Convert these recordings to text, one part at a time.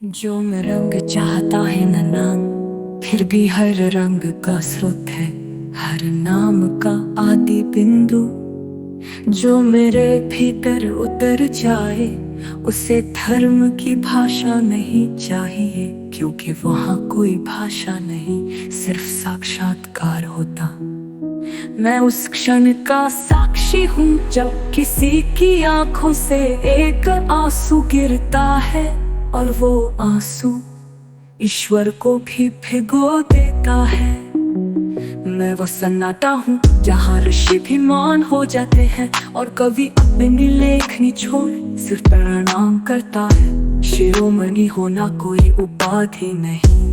जो मैं रंग चाहता है न नाम, फिर भी हर रंग का स्रोत है, हर नाम का आदि बिंदु। जो मेरे भीतर उतर जाए, उसे धर्म की भाषा नहीं चाहिए, क्योंकि वहाँ कोई भाषा नहीं, सिर्फ साक्षात्कार होता। मैं उस क्षण का साक्षी हूँ जब किसी की आंखों से एक आंसू गिरता है, और वो आंसू ईश्वर को भी भिगो देता है। मैं वो सन्नाटा हूँ जहाँ ऋषि भी मौन हो जाते हैं, और कवि अपनी लेखनी छोड़ सिर्फ प्रणाम करता है। शिरोमणि होना कोई उपाधि नहीं,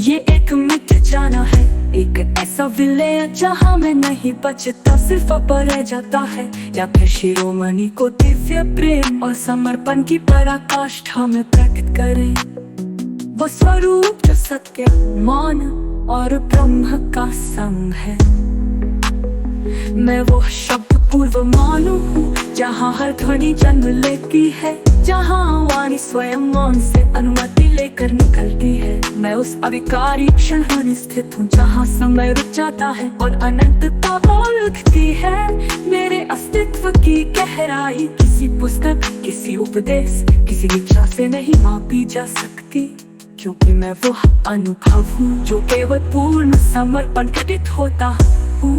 ये एक मिट जाना है, एक ऐसा विलय जहाँ में नहीं बचता, सिर्फ पर रह जाता है। या फिर शिरोमणि को दिव्य प्रेम और समर्पण की पराकाष्ठा में प्रकट करें, वो स्वरूप जो सत्य, मौन और ब्रह्म का संग है। मैं वो शब्द पूर्व मानू हूँ जहाँ हर ध्वनि जन्म लेती है, जहाँ वाणी स्वयं मौन से अनुमति लेकर निकलती है। मैं उस अविकारी क्षण में स्थित हूँ जहाँ समय रुक जाता है और अनंतता उठती है। मेरे अस्तित्व की गहराई किसी पुस्तक, किसी उपदेश, किसी इच्छा से नहीं मापी जा सकती, क्योंकि मैं वो अनुभव हूँ जो केवल पूर्ण समर्पण घटित होता हूँ।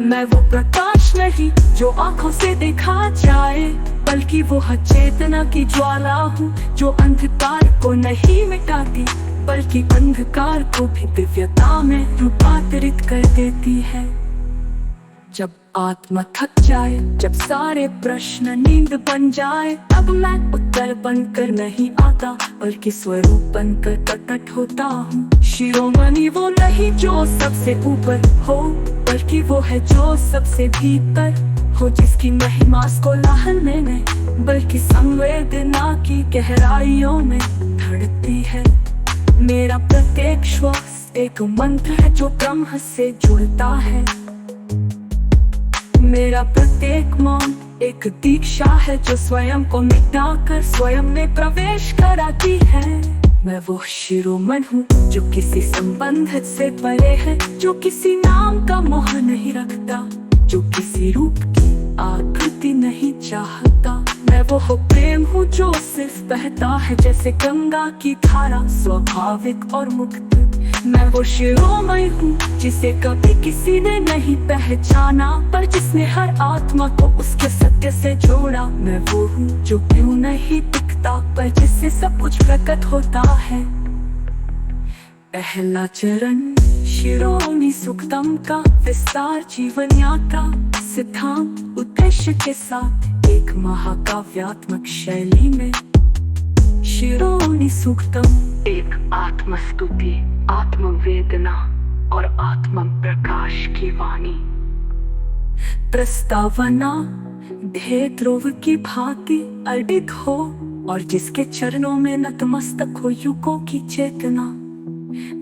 मैं वो प्रकाश नहीं जो आंखों से देखा जाए, बल्कि वो चेतना की ज्वाला हूँ जो अंधकार को नहीं मिटाती, बल्कि अंधकार को भी दिव्यता में रूपांतरित कर देती है। जब आत्मा थक जाए, जब सारे प्रश्न नींद बन जाए, तब मैं उत्तर बनकर नहीं आता, बल्कि स्वरूप बनकर प्रकट होता हूँ। शिरोमणि वो नहीं जो सबसे ऊपर हो, बल्कि वो है जो सबसे भीतर हो, जिसकी महिमा को लहने में बल्कि संवेदना की गहराइयों में धड़कती है। मेरा प्रत्येक श्वास एक मंत्र है जो ब्रह्म से जुड़ता है। मेरा प्रत्येक मौन एक दीक्षा है जो स्वयं को मिटाकर स्वयं में प्रवेश कराती है। मैं वो शिरोमणि हूँ जो किसी संबंध से परे है, जो किसी नाम का मोह नहीं रखता, जो किसी रूप की आकृति नहीं चाहता। मैं वो प्रेम हूँ जो सिर्फ बहता है जैसे गंगा की धारा, स्वाभाविक और मुक्त। मैं वो शिरोमणि हूँ जिसे कभी किसी ने नहीं पहचाना, पर जिसने हर आत्मा को उसके सत्य से जोड़ा। मैं वो हूँ जो क्यों नहीं दिखता, पर जिससे सब कुछ प्रकट होता है। पहला चरण शिरोमणि सूक्तम का विस्तार, जीवन यात्रा सिद्धांत उद्देश्य के साथ एक महाकाव्यात्मक शैली में। शिरोमणि सूक्तम एक आत्मस्तुति, आत्मवेदना और आत्म प्रकाश की वाणी। प्रस्तावना ध्येय ध्रुव की भांति अडिग हो, और जिसके चरणों में नतमस्तक हो युगों की चेतना।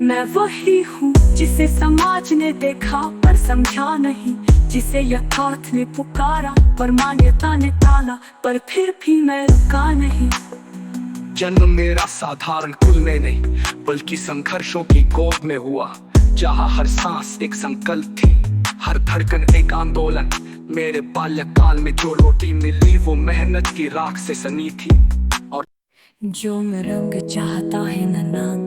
मैं वही हूँ जिसे समाज ने देखा पर समझा नहीं, जिसे यथार्थ ने पुकारा पर मान्यता ने टाला, पर फिर भी मैं रुका नहीं। जन्म मेरा साधारण कुल में नहीं, बल्कि संघर्षों की गोद में हुआ, जहाँ हर सांस एक संकल्प थी, हर धड़कन एक आंदोलन। मेरे बाल्यकाल में जो रोटी मिली वो मेहनत की राख से सनी थी। और जो मैं रंग चाहता है न नाम,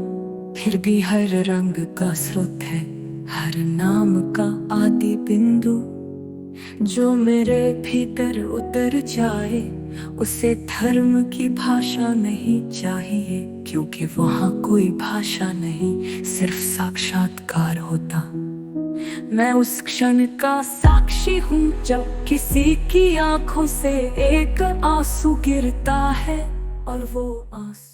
फिर भी हर रंग का स्रोत है, हर नाम का आदि बिंदु। जो मेरे भीतर उतर जाए, उसे धर्म की भाषा नहीं चाहिए, क्योंकि वहाँ कोई भाषा नहीं, सिर्फ साक्षात्कार होता। मैं उस क्षण का साक्षी हूँ जब किसी की आंखों से एक आंसू गिरता है, और वो आंसू